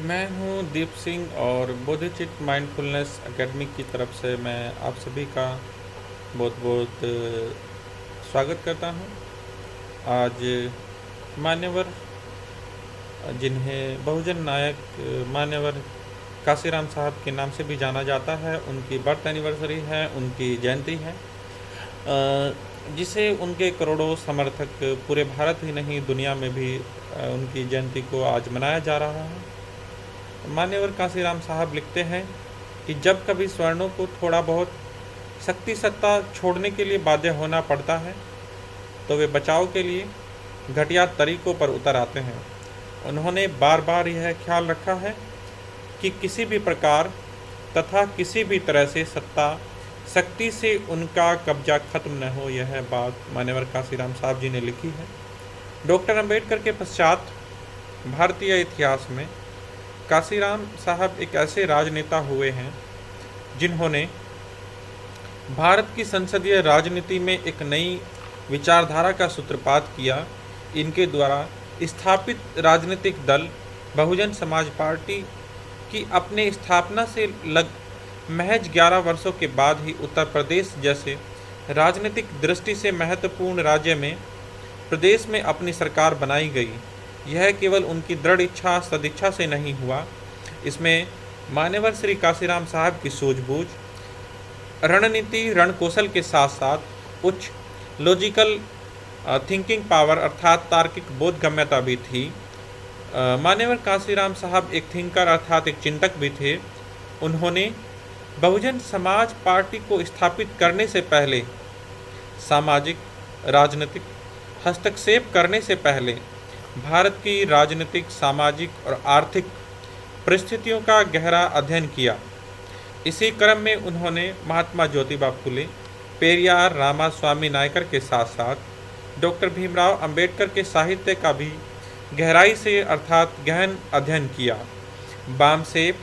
मैं हूँ दीप सिंह और बोधिचित्त माइंडफुलनेस एकेडमी की तरफ से मैं आप सभी का बहुत बहुत स्वागत करता हूँ। आज मान्यवर जिन्हें बहुजन नायक मान्यवर काशीराम साहब के नाम से भी जाना जाता है, उनकी बर्थ एनिवर्सरी है, उनकी जयंती है, जिसे उनके करोड़ों समर्थक पूरे भारत ही नहीं दुनिया में भी उनकी जयंती को आज मनाया जा रहा है। मान्यवर काशीराम साहब लिखते हैं कि जब कभी स्वर्णों को थोड़ा बहुत शक्ति सत्ता छोड़ने के लिए बाध्य होना पड़ता है तो वे बचाव के लिए घटिया तरीकों पर उतर आते हैं। उन्होंने बार बार यह ख्याल रखा है कि किसी भी प्रकार तथा किसी भी तरह से सत्ता शक्ति से उनका कब्जा खत्म न हो। यह बात मान्यवर काशीराम साहब जी ने लिखी है। डॉक्टर अंबेडकर के पश्चात भारतीय इतिहास में काशीराम साहब एक ऐसे राजनेता हुए हैं जिन्होंने भारत की संसदीय राजनीति में एक नई विचारधारा का सूत्रपात किया। इनके द्वारा स्थापित राजनीतिक दल बहुजन समाज पार्टी की अपने स्थापना से महज 11 वर्षों के बाद ही उत्तर प्रदेश जैसे राजनीतिक दृष्टि से महत्वपूर्ण राज्य में प्रदेश में अपनी सरकार बनाई गई। यह केवल उनकी दृढ़ इच्छा सदिच्छा से नहीं हुआ, इसमें मान्यवर श्री काशीराम साहब की सूझबूझ, रणनीति रणकौशल के साथ साथ उच्च लॉजिकल थिंकिंग पावर अर्थात तार्किक बोधगम्यता भी थी। मान्यवर काशीराम साहब एक थिंकर अर्थात एक चिंतक भी थे। उन्होंने बहुजन समाज पार्टी को स्थापित करने से पहले सामाजिक राजनीतिक हस्तक्षेप करने से पहले भारत की राजनीतिक सामाजिक और आर्थिक परिस्थितियों का गहरा अध्ययन किया। इसी क्रम में उन्होंने महात्मा ज्योतिबा फुले, पेरियार रामास्वामी नायकर के साथ साथ डॉक्टर भीमराव अंबेडकर के साहित्य का भी गहराई से अर्थात गहन अध्ययन किया। बामसेप,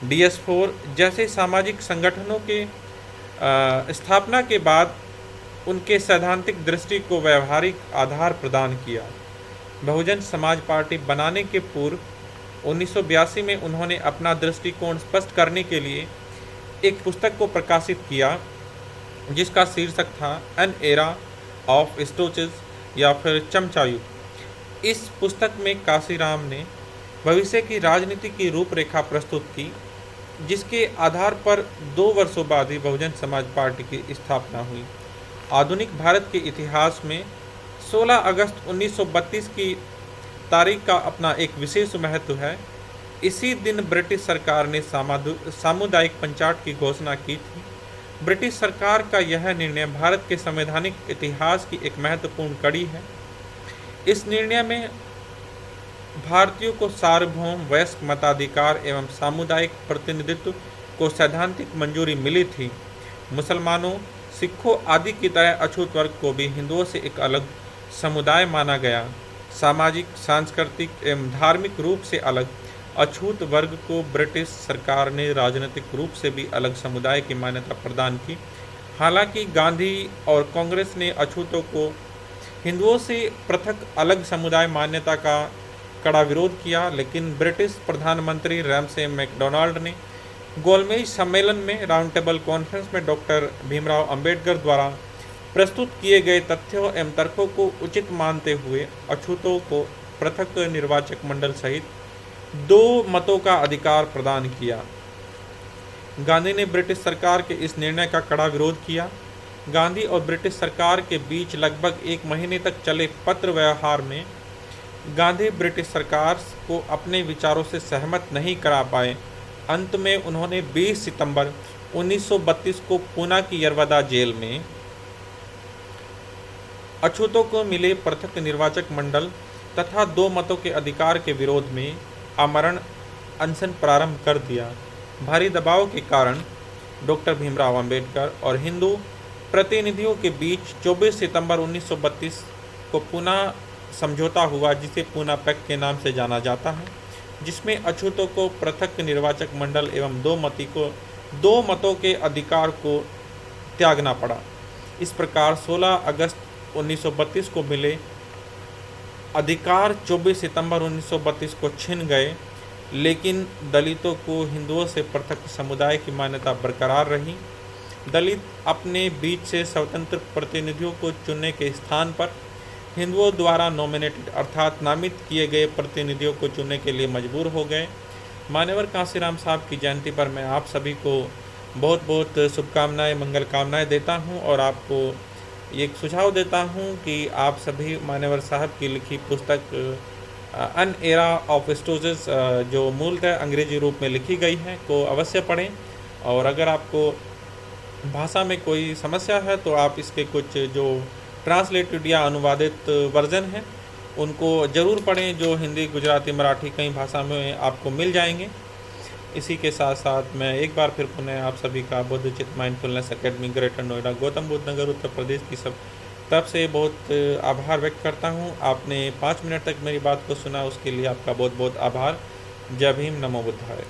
DS4 जैसे सामाजिक संगठनों के स्थापना के बाद उनके सैद्धांतिक दृष्टि को व्यवहारिक आधार प्रदान किया। बहुजन समाज पार्टी बनाने के पूर्व 1982 में उन्होंने अपना दृष्टिकोण स्पष्ट करने के लिए एक पुस्तक को प्रकाशित किया जिसका शीर्षक था एन एरा ऑफ स्टोचेज या फिर चमचा युग। इस पुस्तक में काशीराम ने भविष्य की राजनीति की रूपरेखा प्रस्तुत की, जिसके आधार पर 2 वर्षों बाद ही बहुजन समाज पार्टी की स्थापना हुई। आधुनिक भारत के इतिहास में 16 अगस्त 1932 की तारीख का अपना एक विशेष महत्व है। इसी दिन ब्रिटिश सरकार ने सामुदायिक पंचायत की घोषणा की थी। ब्रिटिश सरकार का यह निर्णय भारत के संवैधानिक इतिहास की एक महत्वपूर्ण कड़ी है। इस निर्णय में भारतीयों को सार्वभौम वयस्क मताधिकार एवं सामुदायिक प्रतिनिधित्व को सैद्धांतिक मंजूरी मिली थी। मुसलमानों, सिखों आदि की तरह अछूत वर्ग को भी हिंदुओं से एक अलग समुदाय माना गया। सामाजिक, सांस्कृतिक एवं धार्मिक रूप से अलग अछूत वर्ग को ब्रिटिश सरकार ने राजनीतिक रूप से भी अलग समुदाय की मान्यता प्रदान की। हालांकि गांधी और कांग्रेस ने अछूतों को हिंदुओं से पृथक अलग समुदाय मान्यता का कड़ा विरोध किया, लेकिन ब्रिटिश प्रधानमंत्री रैमसे मैकडोनाल्ड ने गोलमेज सम्मेलन में राउंड टेबल कॉन्फ्रेंस में डॉक्टर भीमराव अंबेडकर द्वारा प्रस्तुत किए गए तथ्यों एवं तर्कों को उचित मानते हुए अछूतों को पृथक निर्वाचक मंडल सहित 2 मतों का अधिकार प्रदान किया। गांधी ने ब्रिटिश सरकार के इस निर्णय का कड़ा विरोध किया। गांधी और ब्रिटिश सरकार के बीच लगभग 1 महीने तक चले पत्र व्यवहार में गांधी ब्रिटिश सरकार को अपने विचारों से सहमत नहीं करा पाए। अंत में उन्होंने 20 सितंबर 1932 को पूना की यरवदा जेल में अछूतों को मिले पृथक निर्वाचक मंडल तथा 2 मतों के अधिकार के विरोध में आमरण अनशन प्रारंभ कर दिया। भारी दबाव के कारण डॉक्टर भीमराव अंबेडकर और हिंदू प्रतिनिधियों के बीच 24 सितंबर 1932 को पूना समझौता हुआ, जिसे पूना पैक्ट के नाम से जाना जाता है, जिसमें अछूतों को पृथक निर्वाचक मंडल एवं 2 मतों के अधिकार को त्यागना पड़ा। इस प्रकार 16 अगस्त 1932 को मिले अधिकार 24 सितंबर 1932 को छिन गए। लेकिन दलितों को हिंदुओं से पृथक समुदाय की मान्यता बरकरार रही। दलित अपने बीच से स्वतंत्र प्रतिनिधियों को चुनने के स्थान पर हिंदुओं द्वारा नॉमिनेटेड अर्थात नामित किए गए प्रतिनिधियों को चुनने के लिए मजबूर हो गए। मान्यवर कांसीराम साहब की जयंती पर मैं आप सभी को बहुत बहुत शुभकामनाएं, मंगल कामनाएं देता हूं और आपको एक सुझाव देता हूं कि आप सभी मान्यवर साहब की लिखी पुस्तक एन एरा ऑफ स्टोजेस, जो मूलतः अंग्रेजी रूप में लिखी गई है, को अवश्य पढ़ें। और अगर आपको भाषा में कोई समस्या है तो आप इसके कुछ जो ट्रांसलेटेड या अनुवादित वर्जन हैं उनको ज़रूर पढ़ें, जो हिंदी, गुजराती, मराठी कई भाषा में आपको मिल जाएंगे। इसी के साथ साथ मैं एक बार फिर पुनः आप सभी का Buddha Chit mindfulness academy, greater Noida, Gautam Buddh Nagar, Uttar Pradesh की सब तरफ से बहुत आभार व्यक्त करता हूं। आपने 5 मिनट तक मेरी बात को सुना, उसके लिए आपका बहुत बहुत आभार। जय भीम, नमो बुद्धाय।